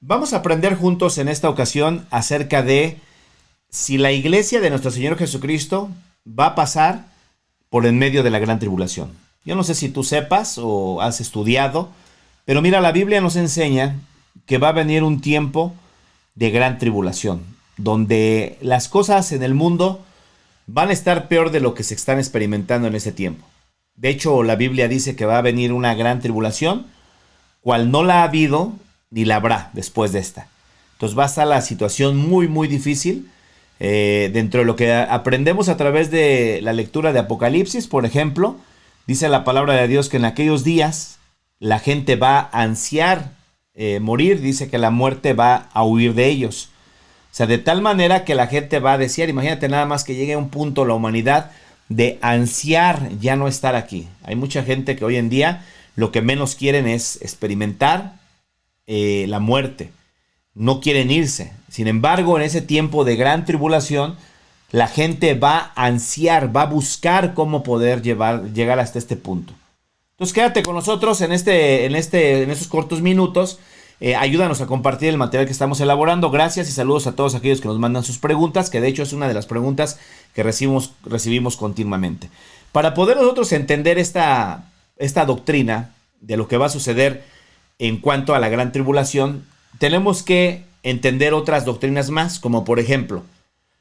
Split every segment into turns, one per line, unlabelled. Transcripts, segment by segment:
Vamos a aprender juntos en esta ocasión acerca de si la iglesia de nuestro Señor Jesucristo va a pasar por en medio de la gran tribulación. Yo no sé si tú sepas o has estudiado, pero mira, la Biblia nos enseña que va a venir un tiempo de gran tribulación, donde las cosas en el mundo van a estar peor de lo que se están experimentando en ese tiempo. De hecho, la Biblia dice que va a venir una gran tribulación, cual no la ha habido ni la habrá después de esta. Entonces va a estar la situación muy difícil. Dentro de lo que aprendemos a través de la lectura de Apocalipsis, por ejemplo, dice la palabra de Dios que en aquellos días la gente va a ansiar morir, dice que la muerte va a huir de ellos. O sea, de tal manera que la gente va a desear, imagínate nada más que llegue a un punto la humanidad de ansiar ya no estar aquí. Hay mucha gente que hoy en día lo que menos quieren es experimentar la muerte. No quieren irse. Sin embargo, en ese tiempo de gran tribulación, la gente va a ansiar, va a buscar cómo poder llegar hasta este punto. Entonces quédate con nosotros en estos cortos minutos. Ayúdanos a compartir el material que estamos elaborando. Gracias y saludos a todos aquellos que nos mandan sus preguntas, que de hecho es una de las preguntas que recibimos continuamente. Para poder nosotros entender esta doctrina de lo que va a suceder en cuanto a la gran tribulación, tenemos que entender otras doctrinas más, como por ejemplo,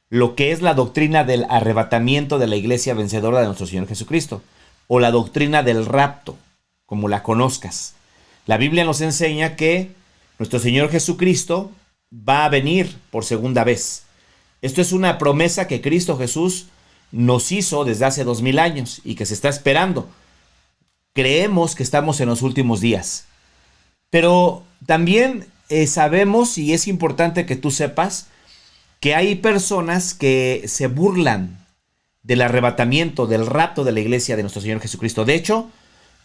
lo que es la doctrina del arrebatamiento de la iglesia vencedora de nuestro Señor Jesucristo, o la doctrina del rapto, como la conozcas. La Biblia nos enseña que nuestro Señor Jesucristo va a venir por segunda vez. Esto es una promesa que Cristo Jesús nos hizo desde hace 2000 años y que se está esperando. Creemos que estamos en los últimos días. Pero también sabemos, y es importante que tú sepas, que hay personas que se burlan del arrebatamiento, del rapto de la iglesia de nuestro Señor Jesucristo. De hecho,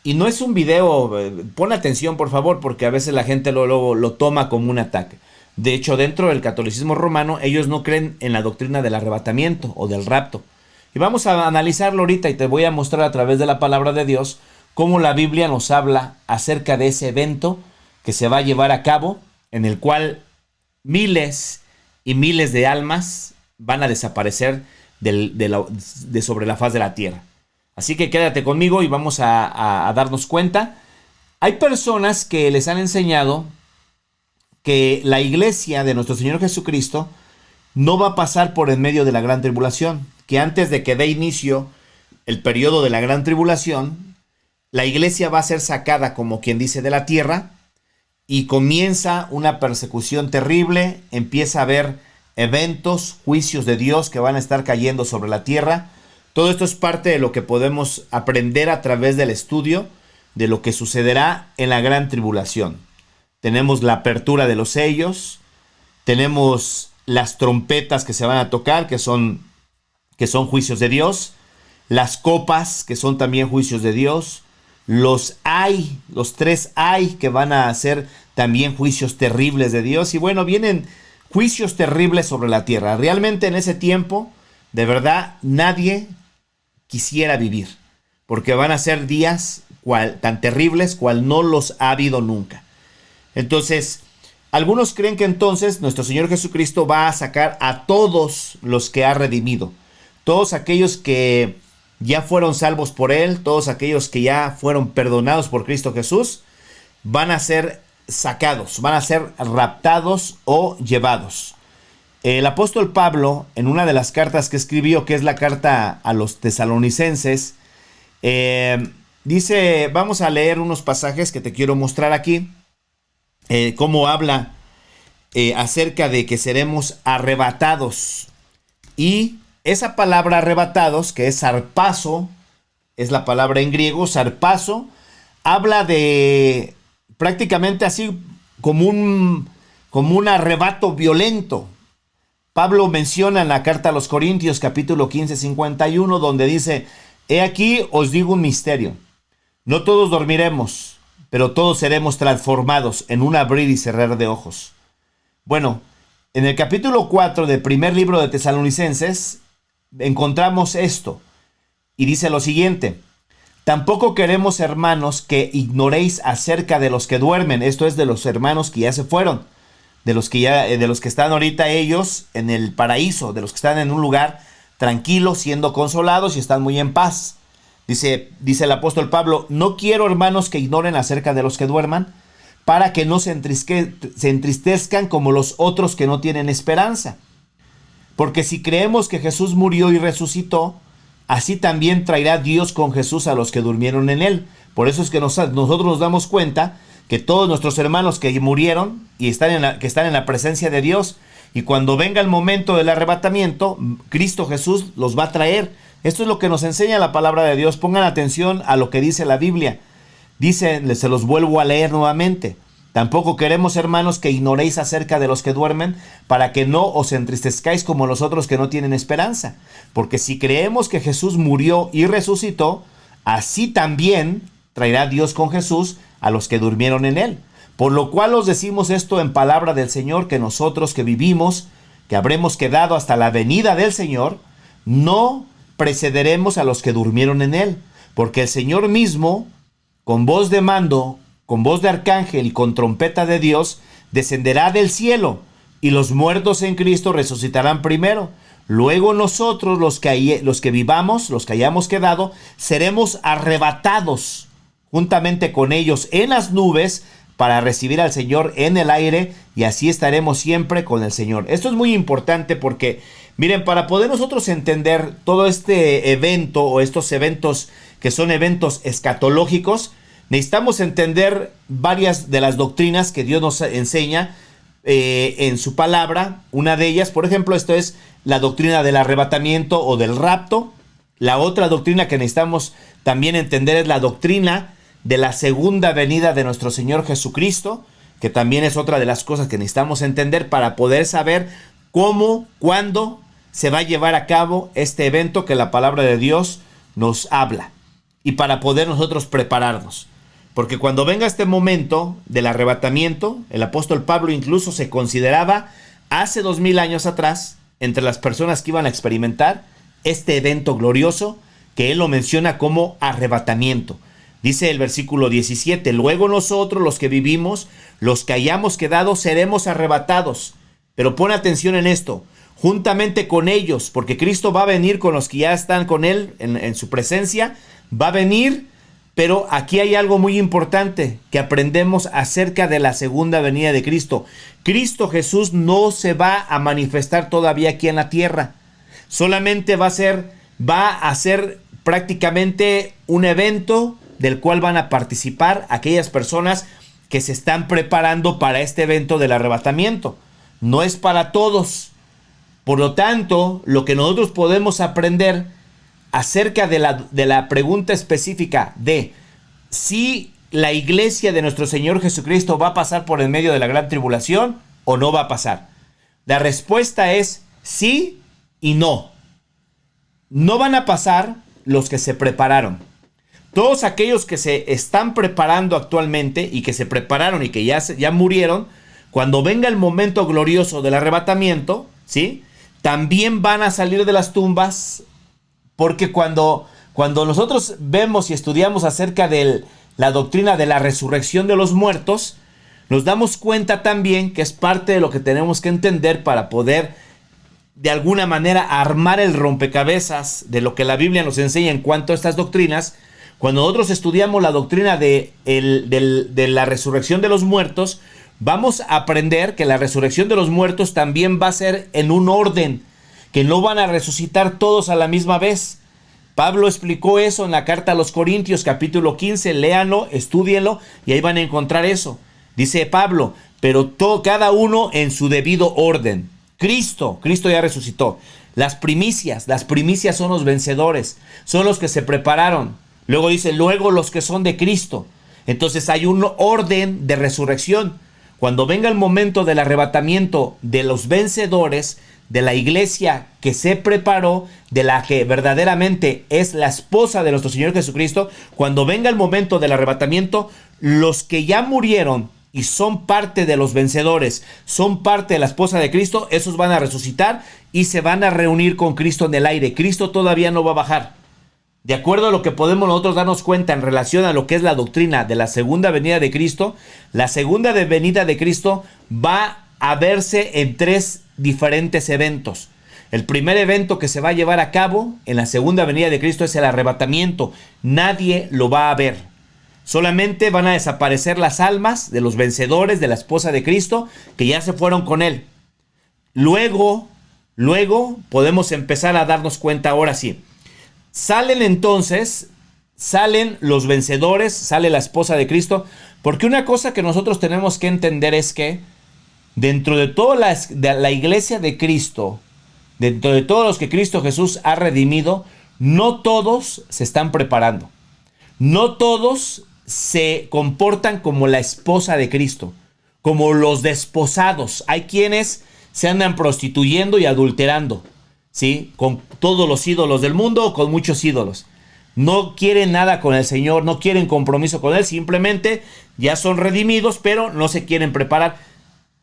y no es un video, pon atención por favor, porque a veces la gente lo toma como un ataque. De hecho, dentro del catolicismo romano, ellos no creen en la doctrina del arrebatamiento o del rapto. Y vamos a analizarlo ahorita y te voy a mostrar a través de la palabra de Dios cómo la Biblia nos habla acerca de ese evento que se va a llevar a cabo, en el cual miles y miles de almas van a desaparecer de sobre la faz de la tierra. Así que quédate conmigo y vamos a darnos cuenta. Hay personas que les han enseñado que la iglesia de nuestro Señor Jesucristo no va a pasar por en medio de la gran tribulación, que antes de que dé inicio el periodo de la gran tribulación, la iglesia va a ser sacada, como quien dice, de la tierra, y comienza una persecución terrible, empieza a haber eventos, juicios de Dios que van a estar cayendo sobre la tierra. Todo esto es parte de lo que podemos aprender a través del estudio de lo que sucederá en la gran tribulación. Tenemos la apertura de los sellos, tenemos las trompetas que se van a tocar, que son juicios de Dios, las copas, que son también juicios de Dios, los tres ay, que van a ser también juicios terribles de Dios. Y bueno, vienen juicios terribles sobre la tierra. Realmente en ese tiempo, de verdad, nadie quisiera vivir, porque van a ser días tan terribles cual no los ha habido nunca. Entonces, algunos creen que entonces nuestro Señor Jesucristo va a sacar a todos los que ha redimido, todos aquellos que ya fueron salvos por Él, todos aquellos que ya fueron perdonados por Cristo Jesús, van a ser sacados, van a ser raptados o llevados. El apóstol Pablo, en una de las cartas que escribió, que es la carta a los tesalonicenses, dice, vamos a leer unos pasajes que te quiero mostrar aquí, cómo habla acerca de que seremos arrebatados. Y esa palabra arrebatados, que es sarpazo, es la palabra en griego, sarpazo, habla de prácticamente así como un arrebato violento. Pablo menciona en la carta a los Corintios, capítulo 15, 51, donde dice, he aquí os digo un misterio, no todos dormiremos, pero todos seremos transformados en un abrir y cerrar de ojos. Bueno, en el capítulo 4 del primer libro de Tesalonicenses, encontramos esto, y dice lo siguiente, tampoco queremos, hermanos, que ignoréis acerca de los que duermen, esto es de los hermanos que ya se fueron, de los que están ahorita ellos en el paraíso, de los que están en un lugar tranquilo, siendo consolados y están muy en paz. Dice el apóstol Pablo: no quiero, hermanos, que ignoren acerca de los que duerman, para que no se entristezcan como los otros que no tienen esperanza. Porque si creemos que Jesús murió y resucitó, así también traerá Dios con Jesús a los que durmieron en él. Por eso es que nosotros nos damos cuenta que todos nuestros hermanos que murieron y que están en la presencia de Dios, y cuando venga el momento del arrebatamiento, Cristo Jesús los va a traer. Esto es lo que nos enseña la palabra de Dios. Pongan atención a lo que dice la Biblia. Dice, se los vuelvo a leer nuevamente: tampoco queremos, hermanos, que ignoréis acerca de los que duermen, para que no os entristezcáis como los otros que no tienen esperanza. Porque si creemos que Jesús murió y resucitó, así también traerá Dios con Jesús a los que durmieron en él. Por lo cual os decimos esto en palabra del Señor, que nosotros que vivimos, que habremos quedado hasta la venida del Señor, no precederemos a los que durmieron en él. Porque el Señor mismo, con voz de mando, con voz de arcángel y con trompeta de Dios, descenderá del cielo, y los muertos en Cristo resucitarán primero. Luego nosotros, los que vivamos, los que hayamos quedado, seremos arrebatados juntamente con ellos en las nubes para recibir al Señor en el aire, y así estaremos siempre con el Señor. Esto es muy importante porque, miren, para poder nosotros entender todo este evento o estos eventos que son eventos escatológicos, necesitamos entender varias de las doctrinas que Dios nos enseña en su palabra. Una de ellas, por ejemplo, esto es la doctrina del arrebatamiento o del rapto. La otra doctrina que necesitamos también entender es la doctrina de la segunda venida de nuestro Señor Jesucristo, que también es otra de las cosas que necesitamos entender para poder saber cómo, cuándo se va a llevar a cabo este evento que la palabra de Dios nos habla, y para poder nosotros prepararnos. Porque cuando venga este momento del arrebatamiento, el apóstol Pablo incluso se consideraba hace 2000 años atrás entre las personas que iban a experimentar este evento glorioso, que él lo menciona como arrebatamiento. Dice el versículo 17: luego nosotros, los que vivimos, los que hayamos quedado, seremos arrebatados. Pero pon atención en esto: juntamente con ellos, porque Cristo va a venir con los que ya están con él en su presencia, va a venir. Pero aquí hay algo muy importante que aprendemos acerca de la segunda venida de Cristo. Cristo Jesús no se va a manifestar todavía aquí en la tierra. Solamente va a ser prácticamente un evento del cual van a participar aquellas personas que se están preparando para este evento del arrebatamiento. No es para todos. Por lo tanto, lo que nosotros podemos aprender acerca de la pregunta específica de si la iglesia de nuestro Señor Jesucristo va a pasar por el medio de la gran tribulación o no va a pasar. La respuesta es sí y no. No van a pasar los que se prepararon. Todos aquellos que se están preparando actualmente y que se prepararon y que ya murieron, cuando venga el momento glorioso del arrebatamiento, ¿sí?, también van a salir de las tumbas. Porque cuando nosotros vemos y estudiamos acerca de la doctrina de la resurrección de los muertos, nos damos cuenta también que es parte de lo que tenemos que entender para poder de alguna manera armar el rompecabezas de lo que la Biblia nos enseña en cuanto a estas doctrinas. Cuando nosotros estudiamos la doctrina de la resurrección de los muertos, vamos a aprender que la resurrección de los muertos también va a ser en un orden, que no van a resucitar todos a la misma vez. Pablo explicó eso en la carta a los Corintios, capítulo 15, léanlo, estúdienlo, y ahí van a encontrar eso. Dice Pablo: pero cada uno en su debido orden. Cristo ya resucitó. Las primicias son los vencedores, son los que se prepararon. Luego dice, luego los que son de Cristo. Entonces hay un orden de resurrección. Cuando venga el momento del arrebatamiento de los vencedores, de la iglesia que se preparó, de la que verdaderamente es la esposa de nuestro Señor Jesucristo, cuando venga el momento del arrebatamiento, los que ya murieron y son parte de los vencedores, son parte de la esposa de Cristo, esos van a resucitar y se van a reunir con Cristo en el aire. Cristo todavía no va a bajar. De acuerdo a lo que podemos nosotros darnos cuenta en relación a lo que es la doctrina de la segunda venida de Cristo, la segunda venida de Cristo va a verse en tres diferentes eventos. El primer evento que se va a llevar a cabo en la segunda venida de Cristo es el arrebatamiento. Nadie lo va a ver. Solamente van a desaparecer las almas de los vencedores de la esposa de Cristo que ya se fueron con él. Luego podemos empezar a darnos cuenta ahora sí. Salen los vencedores, sale la esposa de Cristo, porque una cosa que nosotros tenemos que entender es que dentro de toda la iglesia de Cristo, dentro de todos los que Cristo Jesús ha redimido, no todos se están preparando. No todos se comportan como la esposa de Cristo, como los desposados. Hay quienes se andan prostituyendo y adulterando, ¿sí? Con todos los ídolos del mundo o con muchos ídolos. No quieren nada con el Señor, no quieren compromiso con Él, simplemente ya son redimidos, pero no se quieren preparar.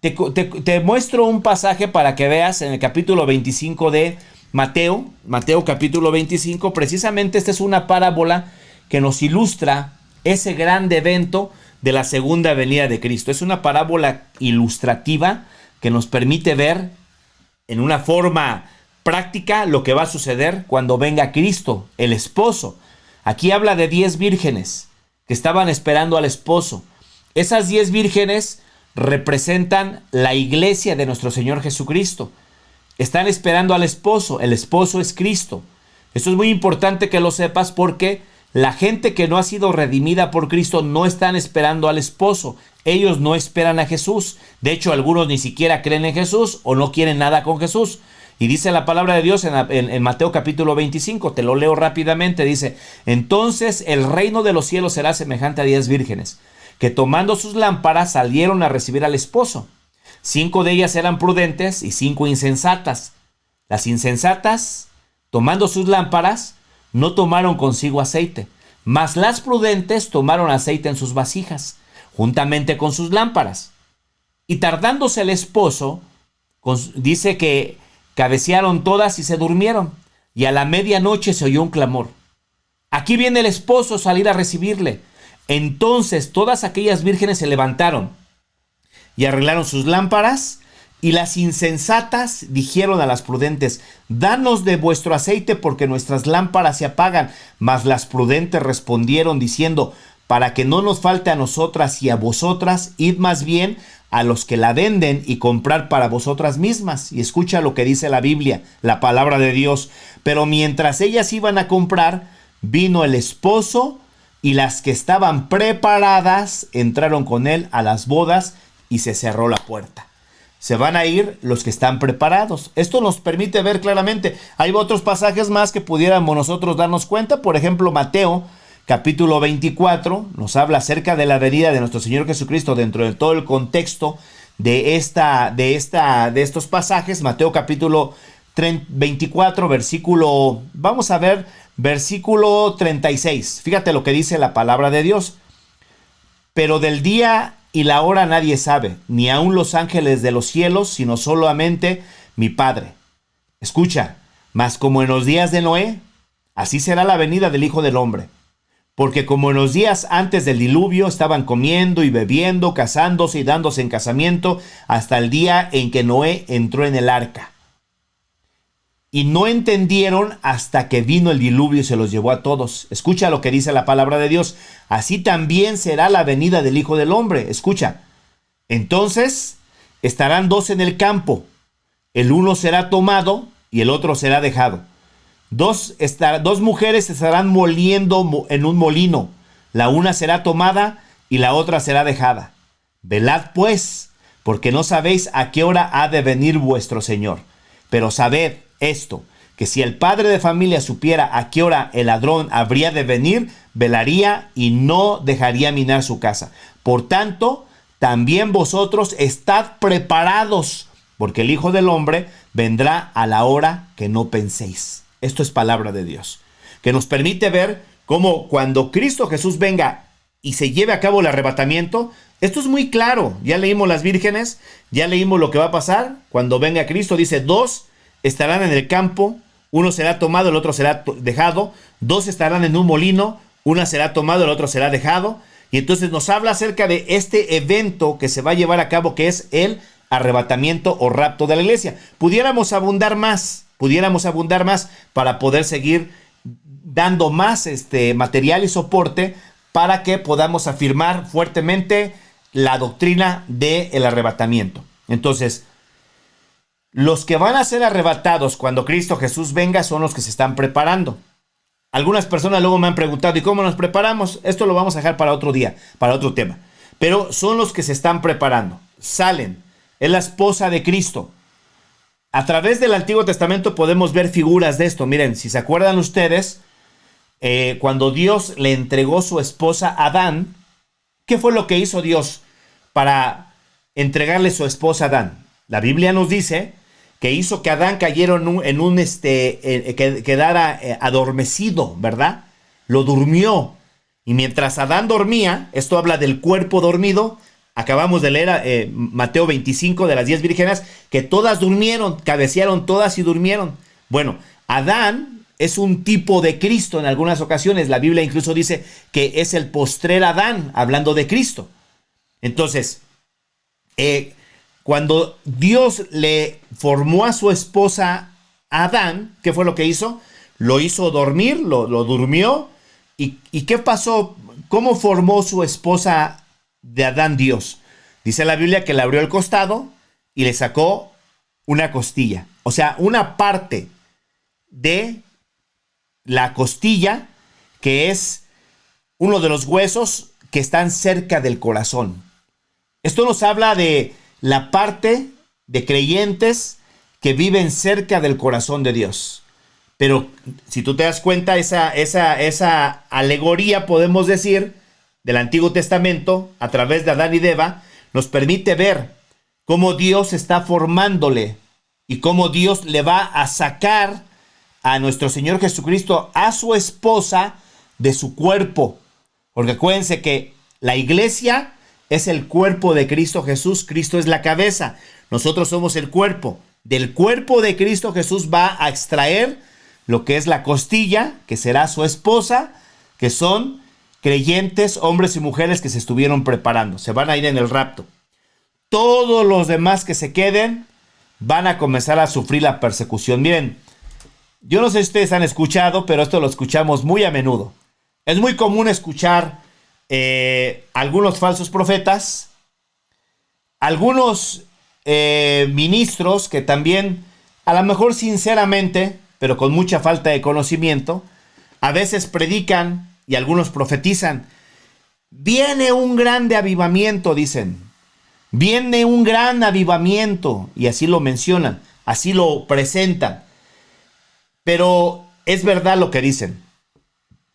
Te muestro un pasaje para que veas en el capítulo 25 de Mateo capítulo 25, precisamente esta es una parábola que nos ilustra ese gran evento de la segunda venida de Cristo. Es una parábola ilustrativa que nos permite ver en una forma práctica lo que va a suceder cuando venga Cristo, el esposo. Aquí habla de 10 vírgenes que estaban esperando al esposo. Esas 10 vírgenes representan la iglesia de nuestro Señor Jesucristo. Están esperando al esposo. El esposo es Cristo. Esto es muy importante que lo sepas porque la gente que no ha sido redimida por Cristo no están esperando al esposo. Ellos no esperan a Jesús. De hecho, algunos ni siquiera creen en Jesús o no quieren nada con Jesús. Y dice la palabra de Dios en Mateo capítulo 25, te lo leo rápidamente, dice: entonces el reino de los cielos será semejante a 10 vírgenes, que tomando sus lámparas salieron a recibir al esposo. 5 de ellas eran prudentes y 5 insensatas. Las insensatas, tomando sus lámparas, no tomaron consigo aceite, mas las prudentes tomaron aceite en sus vasijas, juntamente con sus lámparas. Y tardándose el esposo, dice que cabecearon todas y se durmieron, y a la medianoche se oyó un clamor: aquí viene el esposo, salir a recibirle. Entonces todas aquellas vírgenes se levantaron y arreglaron sus lámparas, y las insensatas dijeron a las prudentes: danos de vuestro aceite, porque nuestras lámparas se apagan. Mas las prudentes respondieron diciendo: para que no nos falte a nosotras y a vosotras, id más bien a los que la venden y comprar para vosotras mismas. Y escucha lo que dice la Biblia, la palabra de Dios. Pero mientras ellas iban a comprar, vino el esposo, y las que estaban preparadas entraron con él a las bodas, y se cerró la puerta. Se van a ir los que están preparados. Esto nos permite ver claramente. Hay otros pasajes más que pudiéramos nosotros darnos cuenta. Por ejemplo, Mateo capítulo 24 nos habla acerca de la venida de nuestro Señor Jesucristo dentro de todo el contexto de estos pasajes. Mateo capítulo 24, versículo 36. Fíjate lo que dice la palabra de Dios. Pero del día y la hora nadie sabe, ni aun los ángeles de los cielos, sino solamente mi Padre. Escucha: mas como en los días de Noé, así será la venida del Hijo del Hombre. Porque como en los días antes del diluvio estaban comiendo y bebiendo, casándose y dándose en casamiento, hasta el día en que Noé entró en el arca. Y no entendieron hasta que vino el diluvio y se los llevó a todos. Escucha lo que dice la palabra de Dios. Así también será la venida del Hijo del Hombre. Escucha: entonces estarán 2 en el campo, el uno será tomado y el otro será dejado. Dos mujeres estarán moliendo en un molino, la una será tomada y la otra será dejada. Velad pues, porque no sabéis a qué hora ha de venir vuestro Señor. Pero sabed esto, que si el padre de familia supiera a qué hora el ladrón habría de venir, velaría y no dejaría minar su casa. Por tanto, también vosotros estad preparados, porque el Hijo del Hombre vendrá a la hora que no penséis. Esto es palabra de Dios, que nos permite ver cómo cuando Cristo Jesús venga y se lleve a cabo el arrebatamiento, esto es muy claro. Ya leímos las vírgenes, ya leímos lo que va a pasar cuando venga Cristo. Dice: 2 estarán en el campo, uno será tomado, el otro será dejado. 2 estarán en un molino, una será tomado, el otro será dejado. Y entonces nos habla acerca de este evento que se va a llevar a cabo, que es el arrebatamiento o rapto de la iglesia. Pudiéramos abundar más para poder seguir dando más material y soporte para que podamos afirmar fuertemente la doctrina del arrebatamiento. Entonces, los que van a ser arrebatados cuando Cristo Jesús venga son los que se están preparando. Algunas personas luego me han preguntado, ¿y cómo nos preparamos? Esto lo vamos a dejar para otro día, para otro tema. Pero son los que se están preparando. Salen. Es la esposa de Cristo. A través del Antiguo Testamento podemos ver figuras de esto. Miren, si se acuerdan ustedes, cuando Dios le entregó su esposa a Adán, ¿qué fue lo que hizo Dios para entregarle su esposa a Adán? La Biblia nos dice que hizo que Adán cayera que quedara adormecido, ¿verdad? Lo durmió. Y mientras Adán dormía, esto habla del cuerpo dormido, acabamos de leer Mateo 25 de las 10 vírgenes, que todas durmieron, cabecearon todas y durmieron. Bueno, Adán es un tipo de Cristo en algunas ocasiones. La Biblia incluso dice que es el postrer Adán, hablando de Cristo. Entonces, cuando Dios le formó a su esposa Adán, ¿qué fue lo que hizo? Lo hizo dormir, lo durmió. ¿Y qué pasó? ¿Cómo formó su esposa de Adán Dios? Dice la Biblia que le abrió el costado y le sacó una costilla. O sea, una parte de la costilla que es uno de los huesos que están cerca del corazón. Esto nos habla de la parte de creyentes que viven cerca del corazón de Dios. Pero si tú te das cuenta, esa alegoría, podemos decir, del Antiguo Testamento, a través de Adán y de Eva, nos permite ver cómo Dios está formándole y cómo Dios le va a sacar a nuestro Señor Jesucristo, a su esposa, de su cuerpo. Porque acuérdense que la iglesia es el cuerpo de Cristo Jesús. Cristo es la cabeza. Nosotros somos el cuerpo. Del cuerpo de Cristo Jesús va a extraer lo que es la costilla, que será su esposa, que son creyentes, hombres y mujeres que se estuvieron preparando. Se van a ir en el rapto. Todos los demás que se queden van a comenzar a sufrir la persecución. Miren, yo no sé si ustedes han escuchado, pero esto lo escuchamos muy a menudo. Es muy común escuchar algunos falsos profetas, algunos ministros que también, a lo mejor sinceramente, pero con mucha falta de conocimiento, a veces predican y algunos profetizan. Viene un grande avivamiento, dicen. Viene un gran avivamiento, y así lo mencionan, así lo presentan. Pero es verdad lo que dicen.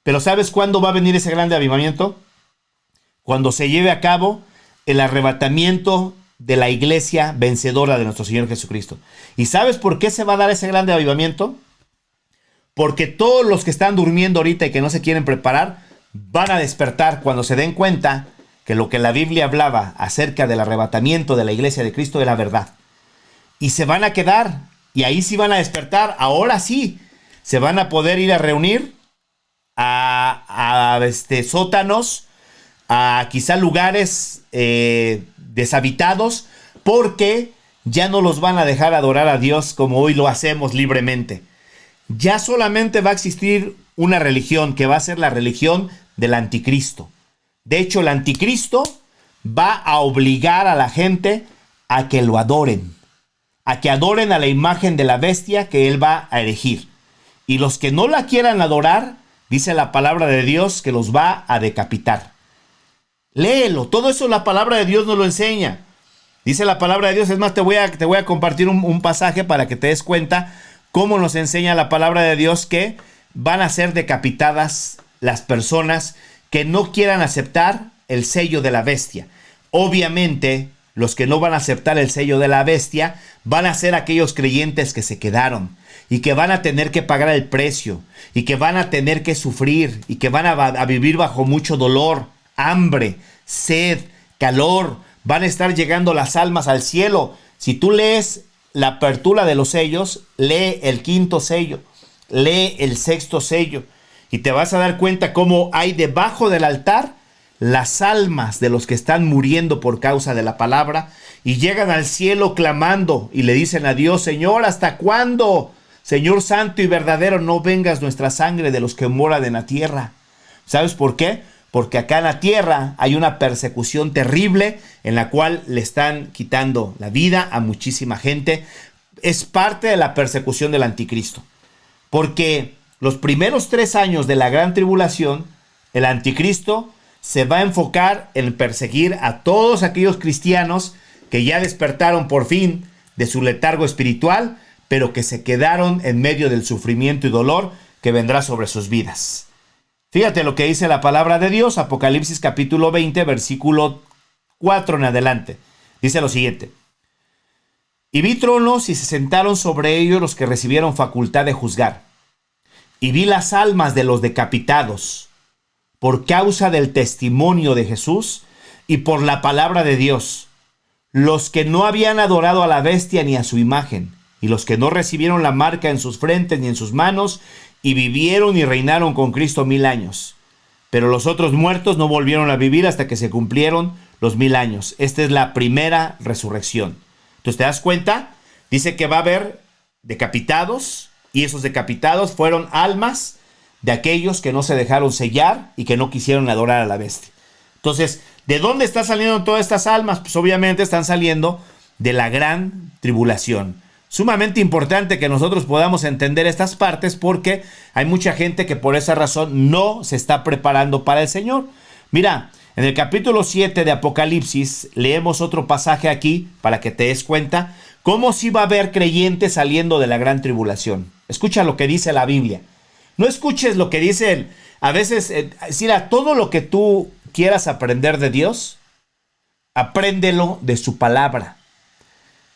Pero ¿sabes cuándo va a venir ese grande avivamiento? Cuando se lleve a cabo el arrebatamiento de la iglesia vencedora de nuestro Señor Jesucristo. ¿Y sabes por qué se va a dar ese grande avivamiento? Porque todos los que están durmiendo ahorita y que no se quieren preparar, van a despertar cuando se den cuenta que lo que la Biblia hablaba acerca del arrebatamiento de la iglesia de Cristo era verdad. Y se van a quedar, y ahí sí van a despertar. Ahora sí, se van a poder ir a reunir a sótanos, a quizá lugares deshabitados, porque ya no los van a dejar adorar a Dios como hoy lo hacemos libremente. Ya solamente va a existir una religión, que va a ser la religión del anticristo. De hecho, el anticristo va a obligar a la gente a que lo adoren, a que adoren a la imagen de la bestia que él va a erigir. Y los que no la quieran adorar, dice la palabra de Dios, que los va a decapitar. Léelo, todo eso la palabra de Dios nos lo enseña. Dice la palabra de Dios, es más, te voy a compartir un pasaje para que te des cuenta cómo nos enseña la palabra de Dios que van a ser decapitadas las personas que no quieran aceptar el sello de la bestia. Obviamente, los que no van a aceptar el sello de la bestia van a ser aquellos creyentes que se quedaron y que van a tener que pagar el precio y que van a tener que sufrir y que van a vivir bajo mucho dolor, hambre, sed, calor. Van a estar llegando las almas al cielo. Si tú lees la apertura de los sellos, lee el 5º sello, lee el 6º sello, y te vas a dar cuenta cómo hay debajo del altar las almas de los que están muriendo por causa de la palabra y llegan al cielo clamando y le dicen a Dios: Señor, ¿hasta cuándo? Señor santo y verdadero, no vengas nuestra sangre de los que moran en la tierra. ¿Sabes por qué? Porque acá en la tierra hay una persecución terrible en la cual le están quitando la vida a muchísima gente. Es parte de la persecución del anticristo. Porque los primeros 3 años de la gran tribulación, el anticristo se va a enfocar en perseguir a todos aquellos cristianos que ya despertaron por fin de su letargo espiritual, pero que se quedaron en medio del sufrimiento y dolor que vendrá sobre sus vidas. Fíjate lo que dice la palabra de Dios, Apocalipsis capítulo 20, versículo 4 en adelante. Dice lo siguiente: y vi tronos y se sentaron sobre ellos los que recibieron facultad de juzgar. Y vi las almas de los decapitados por causa del testimonio de Jesús y por la palabra de Dios, los que no habían adorado a la bestia ni a su imagen, y los que no recibieron la marca en sus frentes ni en sus manos, y vivieron y reinaron con Cristo 1000 años. Pero los otros muertos no volvieron a vivir hasta que se cumplieron los 1000 años. Esta es la primera resurrección. Entonces, ¿te das cuenta? Dice que va a haber decapitados, y esos decapitados fueron almas de aquellos que no se dejaron sellar y que no quisieron adorar a la bestia. Entonces, ¿de dónde están saliendo todas estas almas? Pues obviamente están saliendo de la gran tribulación. Sumamente importante que nosotros podamos entender estas partes, porque hay mucha gente que por esa razón no se está preparando para el Señor. Mira, en el capítulo 7 de Apocalipsis leemos otro pasaje aquí para que te des cuenta cómo sí va a haber creyentes saliendo de la gran tribulación. Escucha lo que dice la Biblia. No escuches lo que dicen a veces. Mira, todo lo que tú quieras aprender de Dios, apréndelo de su palabra.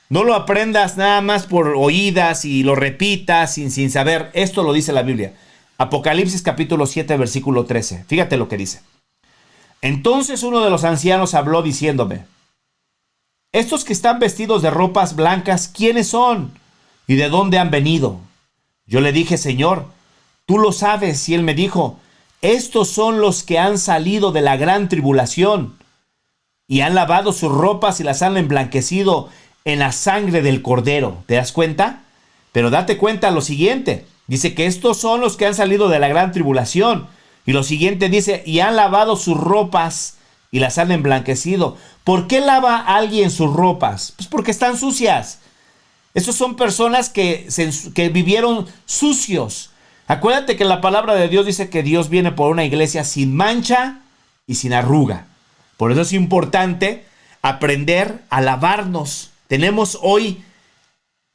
No lo aprendas nada más por oídas y lo repitas sin saber. Esto lo dice la Biblia. Apocalipsis capítulo 7, versículo 13. Fíjate lo que dice. Entonces uno de los ancianos habló diciéndome: estos que están vestidos de ropas blancas, ¿quiénes son? ¿Y de dónde han venido? Yo le dije: Señor, tú lo sabes. Y él me dijo: estos son los que han salido de la gran tribulación y han lavado sus ropas y las han emblanquecido en la sangre del Cordero. ¿Te das cuenta? Pero date cuenta lo siguiente. Dice que estos son los que han salido de la gran tribulación. Y lo siguiente dice: y han lavado sus ropas y las han emblanquecido. ¿Por qué lava alguien sus ropas? Pues porque están sucias. Esas son personas que vivieron sucios. Acuérdate que la palabra de Dios dice que Dios viene por una iglesia sin mancha y sin arruga. Por eso es importante aprender a lavarnos. Tenemos hoy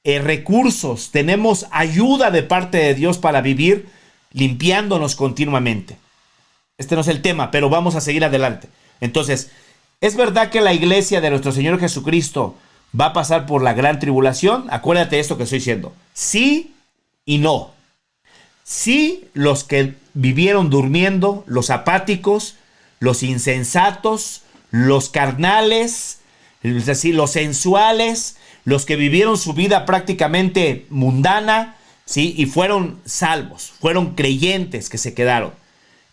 recursos, tenemos ayuda de parte de Dios para vivir limpiándonos continuamente. Este no es el tema, pero vamos a seguir adelante. Entonces, ¿es verdad que la iglesia de nuestro Señor Jesucristo va a pasar por la gran tribulación? Acuérdate de esto que estoy diciendo. Sí y no. Sí, los que vivieron durmiendo, los apáticos, los insensatos, los carnales, es decir, los sensuales, los que vivieron su vida prácticamente mundana, ¿sí? Y fueron salvos, fueron creyentes que se quedaron.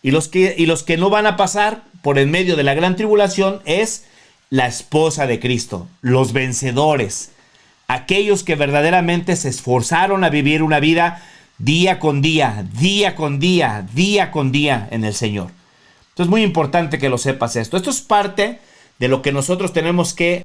Y los que no van a pasar por en medio de la gran tribulación es la esposa de Cristo, los vencedores, aquellos que verdaderamente se esforzaron a vivir una vida día con día, día con día, día con día en el Señor. Entonces es muy importante que lo sepas esto. Esto es parte de lo que nosotros tenemos que